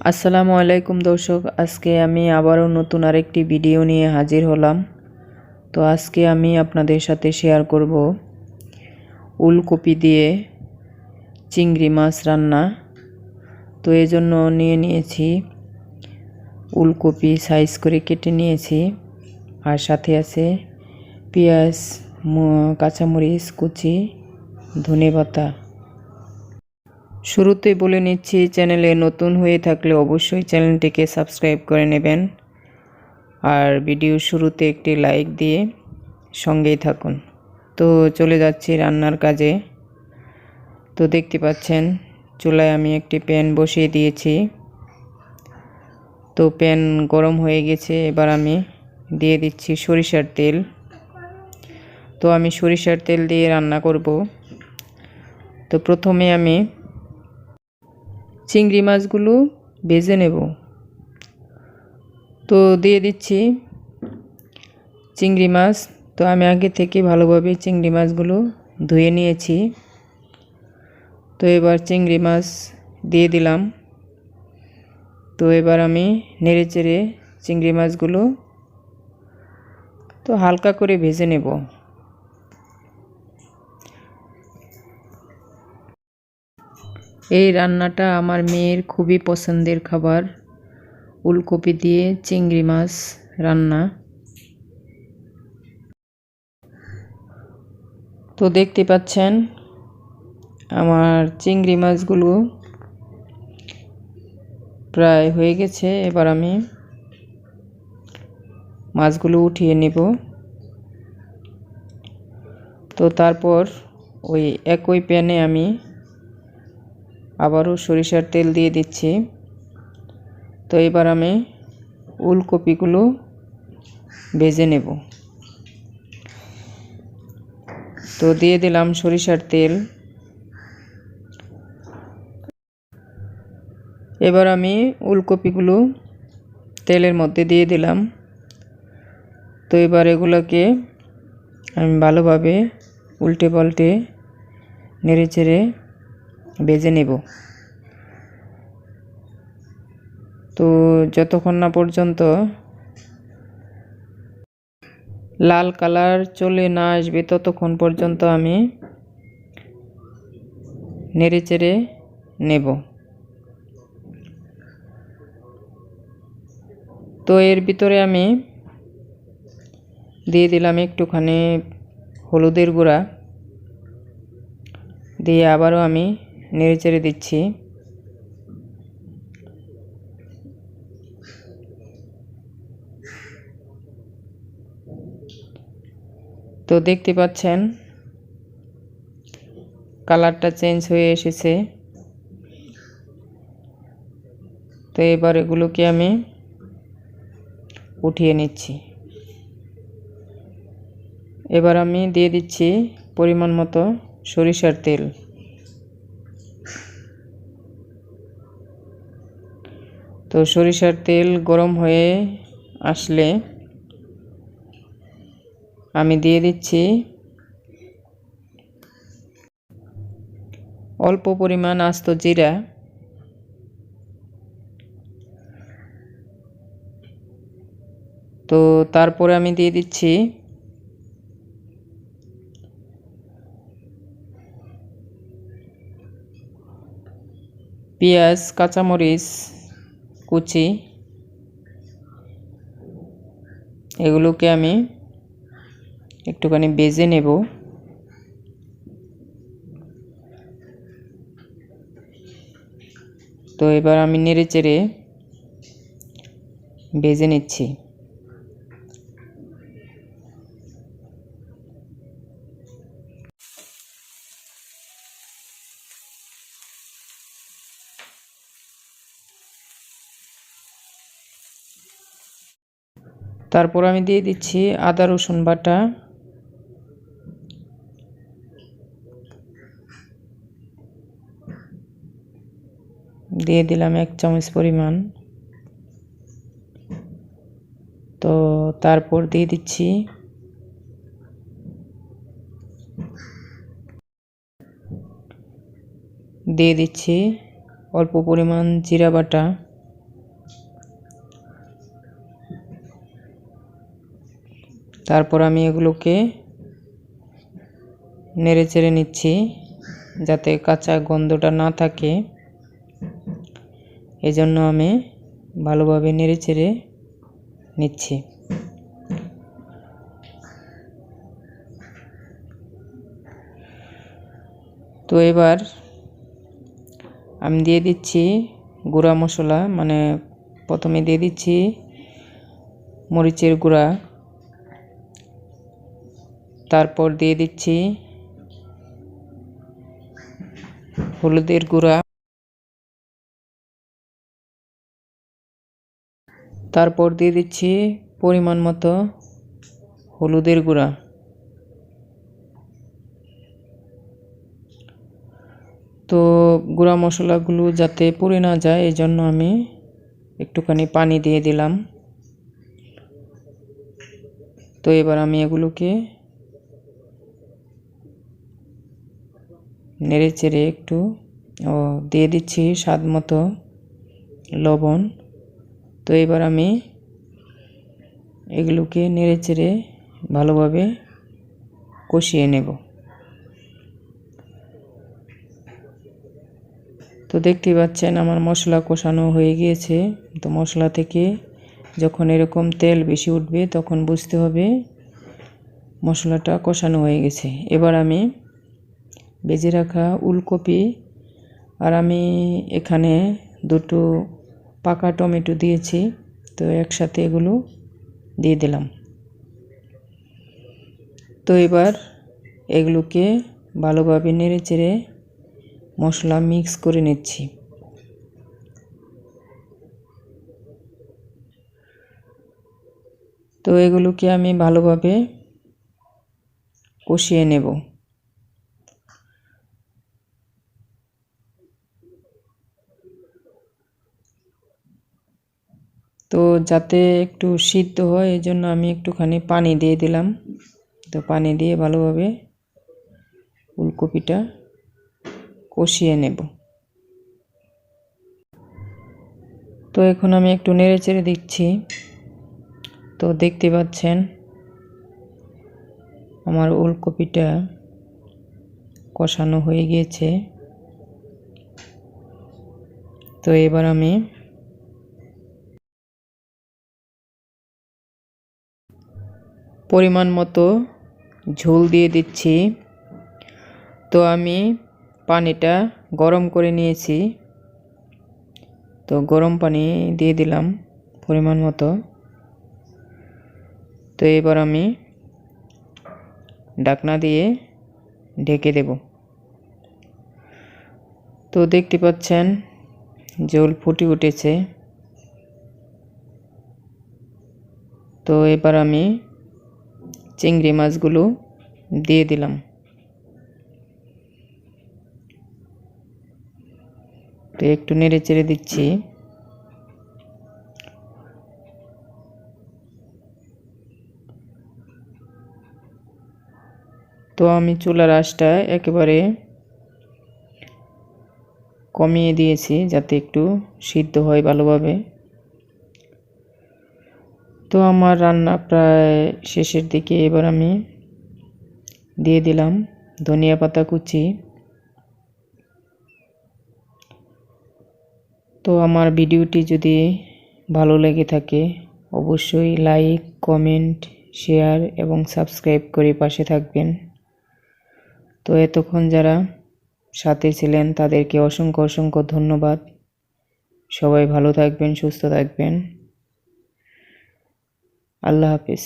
আসসালামু আলাইকুম দর্শক, আজকে আমি আবারও নতুন আরেকটি ভিডিও নিয়ে হাজির হলাম। তো আজকে আমি আপনাদের সাথে শেয়ার করব উলকপি দিয়ে চিংড়ি মাছ রান্না। তো এই জন্য নিয়েছি উলকপি, সাইজ করে কেটে নিয়েছি, আর সাথে আছে পেঁয়াজ, কাঁচামরিচ কুচি, ধনেপাতা। শুরুতেই বলে নিচ্ছি, চ্যানেলে নতুন হয়ে থাকলে অবশ্যই চ্যানেলটিকে সাবস্ক্রাইব করে নেবেন, আর ভিডিও শুরুতে একটি লাইক দিয়ে সঙ্গেই থাকুন। তো চলে যাচ্ছি রান্নার কাজে। তো দেখতে পাচ্ছেন চুলায় আমি একটি প্যান বসিয়ে দিয়েছি। তো প্যান গরম হয়ে গেছে, এবার আমি দিয়ে দিচ্ছি সরিষার তেল। তো আমি সরিষার তেল দিয়ে রান্না করব। তো প্রথমে আমি চিংড়ি মাছগুলো ভেজে নেব। তো দিয়ে দিচ্ছি চিংড়ি মাছ। তো আমি আগে থেকে ভালোভাবে চিংড়ি মাছগুলো ধুয়ে নিয়েছি। তো এবার চিংড়ি মাছ দিয়ে দিলাম। তো এবার আমি নেড়েচেড়ে চিংড়ি মাছগুলো তো হালকা করে ভেজে নেব। এই রান্নাটা আমার মেয়ের খুবই পছন্দের খাবার, উলকপি দিয়ে চিংড়ি মাছ রান্না। তো দেখতে পাচ্ছেন আমার চিংড়ি মাছগুলো প্রায় হয়ে গেছে। এবার আমি মাছগুলো উঠিয়ে নেব। তো তারপর ওই একই প্যানে আমি আবারও সরিষার তেল দিয়ে দিচ্ছি। তো এবার আমি উলকপিগুলো ভেজে নেব। তো দিয়ে দিলাম সরিষার তেল। এবার আমি উলকপিগুলো তেলের মধ্যে দিয়ে দিলাম। তো এবার এগুলোকে আমি ভালোভাবে উল্টে পাল্টে নেড়েচেড়ে ভেজে নেব। তো যতক্ষণ না পর্যন্ত লাল কালার চলে না আসবে ততক্ষণ পর্যন্ত আমি নেড়েচেড়ে নেব। তো এর ভিতরে আমি দিয়ে দিলাম একটুখানি হলুদের গুঁড়া, দিয়ে আবারও আমি নেড়েচেড়ে দিচ্ছি। তো দেখতে পাচ্ছেন কালারটা চেঞ্জ হয়ে এসেছে। তো এবার এগুলোকে আমি উঠিয়ে নিচ্ছি। এবার আমি দিয়ে দিচ্ছি পরিমাণ মতো সরিষার তেল। তো সরিষার তেল গরম হয়ে আসলে আমি দিয়ে দিচ্ছি অল্প পরিমাণ আস্ত জিরা। তো তারপরে আমি দিয়ে দিচ্ছি পেঁয়াজ, কাঁচামরিচ কুচি। এগুলোকে আমি একটুখানি ভেজে নেব। তো এবার আমি নেড়েচেড়ে ভেজে নিচ্ছি। তারপর আমি দিয়ে দিচ্ছি আদা রসুন বাটা। দিয়ে দিলাম 1 চামচ পরিমাণ। তো তারপর দিয়ে দিচ্ছি অল্প পরিমাণ জিরা বাটা। তারপর আমি এগুলোকে নেড়ে চেড়ে নিচ্ছি যাতে কাঁচা গন্ধটা না থাকে, এজন্য আমি ভালোভাবে নেড়ে চেড়ে নিচ্ছি। তো এবার আমি দিয়ে দিচ্ছি গুঁড়া মশলা, মানে প্রথমে দিয়ে দিচ্ছি মরিচের গুঁড়া, তারপর দিয়ে দিচ্ছি হলুদের গুঁড়া, তারপর দিয়ে দিচ্ছি পরিমাণ মতো হলুদের গুঁড়া। তো গুঁড়া মশলাগুলো যাতে পুড়ে না যায় এই জন্য আমি একটুখানি পানি দিয়ে দিলাম। তো এবার আমি এগুলোকে নেড়ে চেড়ে একটু দিয়ে দিচ্ছি স্বাদ মতো লবণ। তো এবার আমি এগুলোকে নেড়ে চেড়ে ভালোভাবে কষিয়ে নেব। তো দেখতে পাচ্ছেন আমার মশলা কষানো হয়ে গিয়েছে। তো মশলা থেকে যখন এরকম তেল বেশি উঠবে তখন বুঝতে হবে মশলাটা কষানো হয়ে গেছে। এবার আমি ভেজে রাখা ওলকপি আর আমি এখানে দুটো পাকা টমেটো দিয়েছি, তো একসাথে এগুলো দিয়ে দিলাম। তো এবার এগুলোকে ভালোভাবে নেড়ে চেড়ে মশলা মিক্স করে নিচ্ছি। তো এগুলোকে আমি ভালোভাবে কষিয়ে নেব। তো যাতে একটু সিদ্ধ হয় এই জন্য আমি একটুখানি পানি দিয়ে দিলাম। তো পানি দিয়ে ভালোভাবে ফুলকপিটা কষিয়ে নেব। তো এখন আমি একটু নেড়ে চেড়ে দিচ্ছি। তো দেখতে পাচ্ছেন আমার ওলকপিটা কষানো হয়ে গিয়েছে। তো এবার আমি পরিমাণ মতো ঝোল দিয়ে দিচ্ছি। তো আমি পানিটা গরম করে নিয়েছি, তো গরম পানি দিয়ে দিলাম পরিমাণ মতো। তো এবার আমি ঢাকনা দিয়ে ঢেকে দেব। তো দেখতে পাচ্ছেন ঝোল ফুটে উঠেছে। তো এবার আমি চিংড়ি মাছগুলো দিয়ে দিলাম। তো একটু নেড়ে চেড়ে দিচ্ছি। তো আমি চুলার আঁচটা একেবারে কমিয়ে দিয়েছি যাতে একটু সিদ্ধ হয় ভালোভাবে। তো আমার রান্না প্রায় শেষের দিকে। এবার আমি দিয়ে দিলাম ধনিয়া পাতা কুচি। তো আমার ভিডিওটি যদি ভালো লেগে থাকে অবশ্যই লাইক, কমেন্ট, শেয়ার এবং সাবস্ক্রাইব করে পাশে থাকবেন। তো এতক্ষণ যারা সাথে ছিলেন তাদেরকে অসংখ্য অসংখ্য ধন্যবাদ। সবাই ভালো থাকবেন, সুস্থ থাকবেন। আল্লাহ হাফেজ।